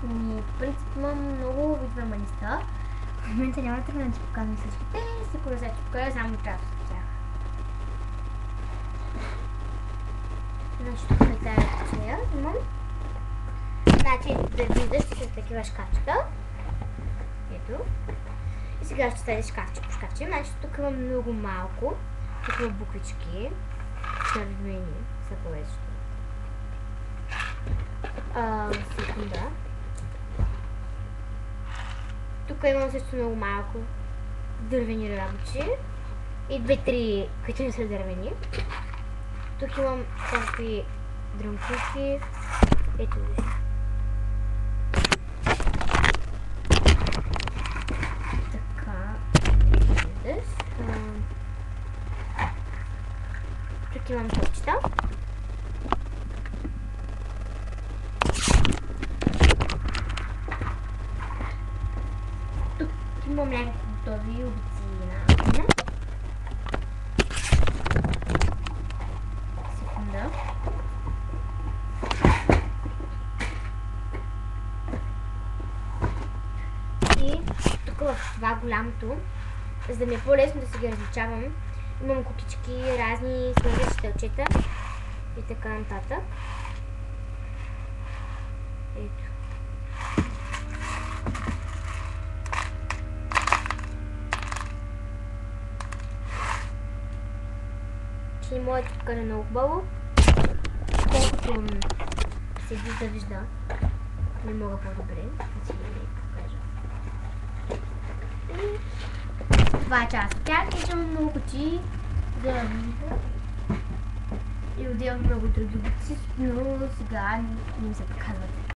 В принцип имам много видове маниста. В момента няма да ти показвам всичките. Сигурно след покажа само част от тях. Значи тук е тази кутия имам. Значи да виждаш с такива шкафчета. Ето. И сега ще ставя шкафче по шкафче. Значи тук имам много малко такива буквички. Червени са повечето. Секунда. Тук имам също много малко дървени работи. И 2-3, които не са дървени. Тук имам всякакви дръмкушки. Ето виж. Така. Виждаш. Тук имам топчета. Тук имам някакви готови обици на вина. Секунда. И тук в това голямото, за да ми е по-лесно да си ги различавам, имам кукички, разни смърдящи телчета и така нататък. Ето. И моето тук е много хубаво. Колкото се вижда, не мога по-добре да си ги покажа. И това е част от тях. Имам много кутии за видео. И отделно много други бутици, но сега не ми се показват.